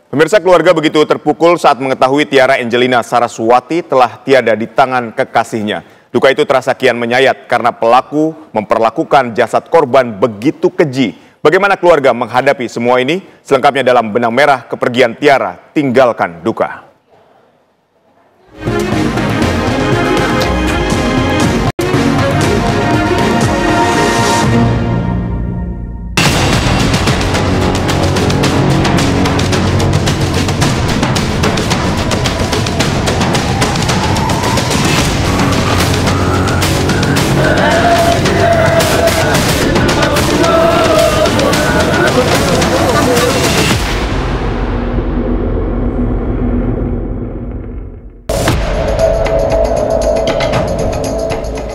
Pemirsa, keluarga begitu terpukul saat mengetahui Tiara Angelina Saraswati telah tiada di tangan kekasihnya. Duka itu terasa kian menyayat karena pelaku memperlakukan jasad korban begitu keji. Bagaimana keluarga menghadapi semua ini? Selengkapnya dalam Benang Merah Kepergian Tiara, Tinggalkan Duka.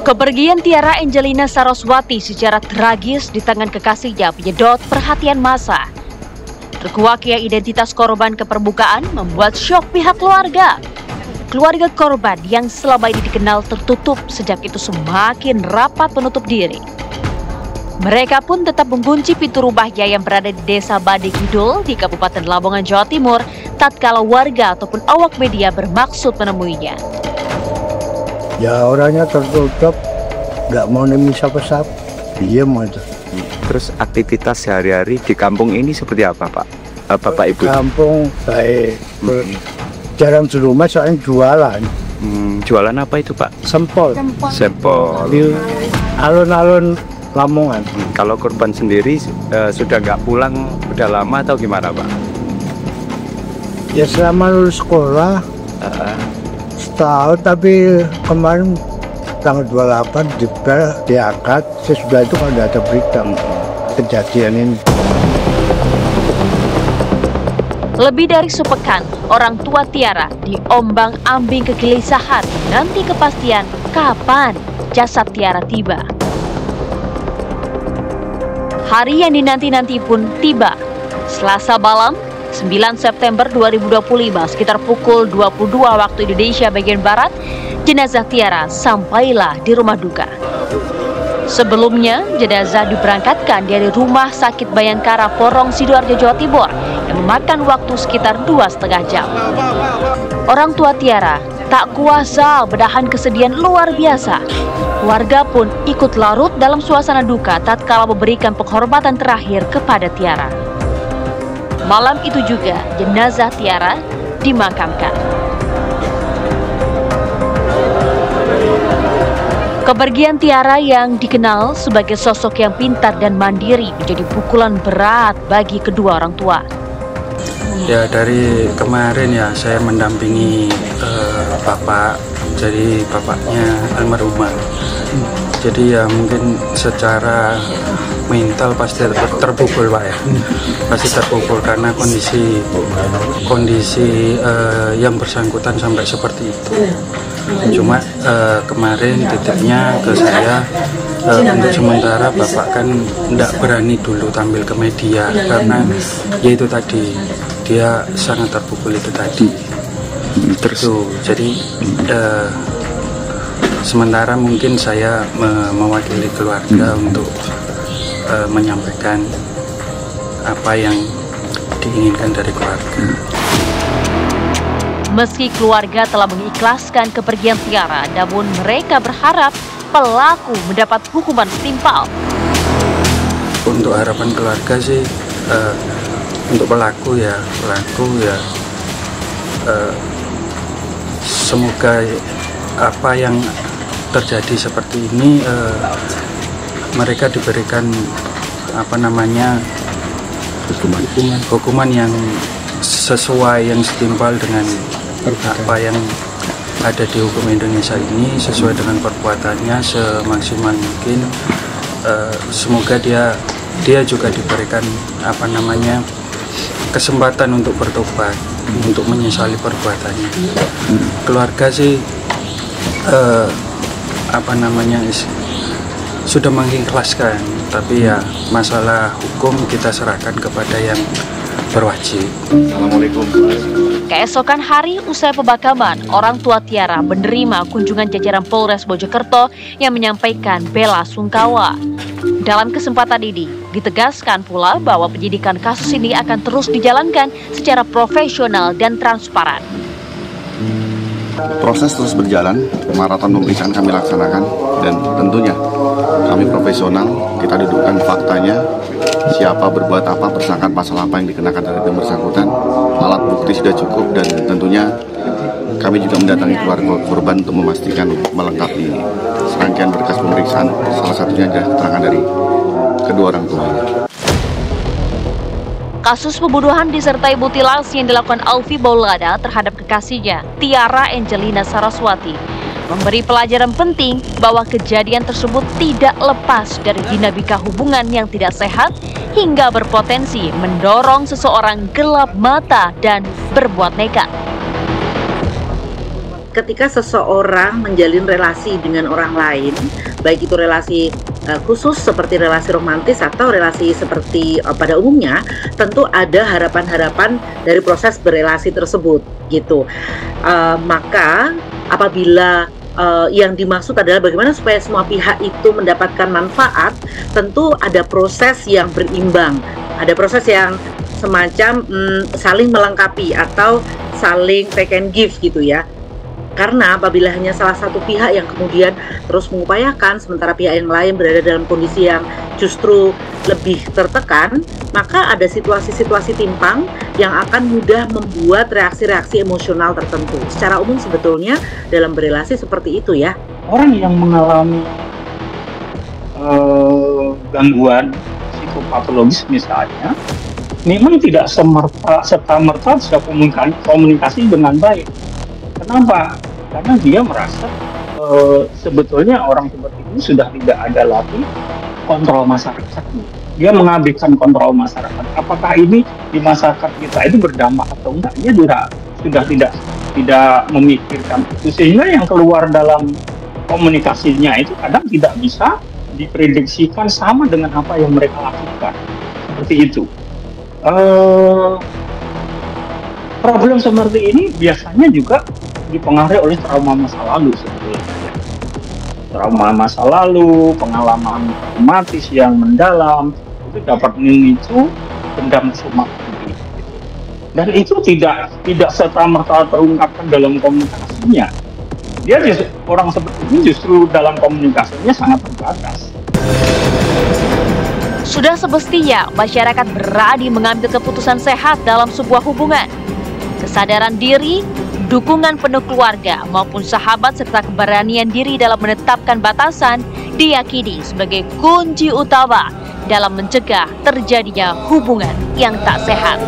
Kepergian Tiara Angelina Saraswati secara tragis di tangan kekasihnya menyedot perhatian massa. Terkuaknya identitas korban ke permukaan membuat syok pihak keluarga. Keluarga korban yang selama ini dikenal tertutup sejak itu semakin rapat menutup diri. Mereka pun tetap mengunci pintu rumahnya yang berada di Desa Bade Kidul di Kabupaten Lamongan, Jawa Timur, tatkala warga ataupun awak media bermaksud menemuinya. Ya orangnya tertutup, nggak mau nemu siapa-siapa, diam aja. Terus aktivitas sehari-hari di kampung ini seperti apa, Pak? Bapak Ibu? Kampung baik, jarang di rumah soalnya jualan. Jualan apa itu, Pak? Sempol. Sempol. Di alun-alun Lamongan. Kalau korban sendiri sudah nggak pulang udah lama atau gimana, Pak? Ya selama lulus sekolah. Setahun, tapi kemarin tanggal 28 diangkat. Sesudah itu kalau tidak ada berita kejadian ini. Lebih dari sepekan, orang tua Tiara diombang-ambing kegelisahan nanti kepastian kapan jasad Tiara tiba. Hari yang dinanti-nanti pun tiba. Selasa malam, 9 September 2025 sekitar pukul 22 waktu Indonesia bagian Barat, jenazah Tiara sampailah di rumah duka. Sebelumnya, jenazah diberangkatkan dari Rumah Sakit Bayangkara Porong Sidoarjo, Jawa Timur yang memakan waktu sekitar 2,5 jam. Orang tua Tiara tak kuasa menahan kesedihan luar biasa. Warga pun ikut larut dalam suasana duka tatkala memberikan penghormatan terakhir kepada Tiara. Malam itu juga jenazah Tiara dimakamkan. Kepergian Tiara yang dikenal sebagai sosok yang pintar dan mandiri menjadi pukulan berat bagi kedua orang tua. Ya dari kemarin ya saya mendampingi bapak, jadi bapaknya almarhumah. Jadi ya mungkin secara mental pasti terpukul, Pak ya. Pasti terpukul karena kondisi yang bersangkutan sampai seperti itu. Cuma kemarin titiknya ke saya untuk sementara bapak kan tidak berani dulu tampil ke media karena ya itu tadi dia sangat terpukul itu tadi. Terus jadi sementara mungkin saya mewakili keluarga untuk menyampaikan apa yang diinginkan dari keluarga. Meski keluarga telah mengikhlaskan kepergian Tiara, namun mereka berharap pelaku mendapat hukuman setimpal. Untuk harapan keluarga sih, untuk pelaku ya semoga apa yang terjadi seperti ini mereka diberikan hukuman yang sesuai, yang setimpal dengan apa yang ada di hukum Indonesia ini, sesuai dengan perbuatannya semaksimal mungkin. Semoga dia juga diberikan kesempatan untuk bertobat, untuk menyesali perbuatannya. Keluarga sih sudah mengikhlaskan, tapi ya masalah hukum kita serahkan kepada yang berwajib. Assalamualaikum. Keesokan hari usai pemakaman, orang tua Tiara menerima kunjungan jajaran Polres Mojokerto yang menyampaikan bela sungkawa. Dalam kesempatan ini, ditegaskan pula bahwa penyidikan kasus ini akan terus dijalankan secara profesional dan transparan. Proses terus berjalan, maraton pemeriksaan kami laksanakan, dan tentunya kami profesional, kita dudukkan faktanya, siapa berbuat apa, persangkaan pasal apa yang dikenakan terhadap yang bersangkutan, alat bukti sudah cukup, dan tentunya kami juga mendatangi keluarga korban untuk memastikan melengkapi serangkaian berkas pemeriksaan, salah satunya adalah keterangan dari kedua orang tuanya. Kasus pembunuhan disertai mutilasi yang dilakukan Alfie Maulana terhadap kekasihnya, Tiara Angelina Saraswati, memberi pelajaran penting bahwa kejadian tersebut tidak lepas dari dinamika hubungan yang tidak sehat hingga berpotensi mendorong seseorang gelap mata dan berbuat nekat. Ketika seseorang menjalin relasi dengan orang lain, baik itu relasi khusus seperti relasi romantis atau relasi seperti pada umumnya, tentu ada harapan-harapan dari proses berelasi tersebut gitu. Maka apabila yang dimaksud adalah bagaimana supaya semua pihak itu mendapatkan manfaat, tentu ada proses yang berimbang, ada proses yang semacam saling melengkapi atau saling take and give gitu ya. Karena apabila hanya salah satu pihak yang kemudian terus mengupayakan sementara pihak yang lain berada dalam kondisi yang justru lebih tertekan, maka ada situasi-situasi timpang yang akan mudah membuat reaksi-reaksi emosional tertentu. Secara umum sebetulnya dalam berelasi seperti itu ya. Orang yang mengalami gangguan psikopatologis misalnya, memang tidak serta-merta bisa komunikasi dengan baik. Kenapa? Karena dia merasa sebetulnya orang seperti ini sudah tidak ada lagi kontrol masyarakat. Dia mengabaikan kontrol masyarakat. Apakah ini di masyarakat kita itu berdampak atau enggak? Dia sudah tidak memikirkan itu, sehingga yang keluar dalam komunikasinya itu kadang tidak bisa diprediksikan sama dengan apa yang mereka lakukan. Seperti itu. Problem seperti ini biasanya juga dipengaruhi oleh trauma masa lalu sebetulnya. Trauma masa lalu, pengalaman traumatis yang mendalam itu dapat memicu dendam sumak tinggi. Dan itu tidak serta-merta terungkapkan dalam komunikasinya. Dia orang seperti ini justru dalam komunikasinya sangat terbatas. Sudah semestinya masyarakat berani mengambil keputusan sehat dalam sebuah hubungan. Kesadaran diri, dukungan penuh keluarga maupun sahabat serta keberanian diri dalam menetapkan batasan diyakini sebagai kunci utama dalam mencegah terjadinya hubungan yang tak sehat.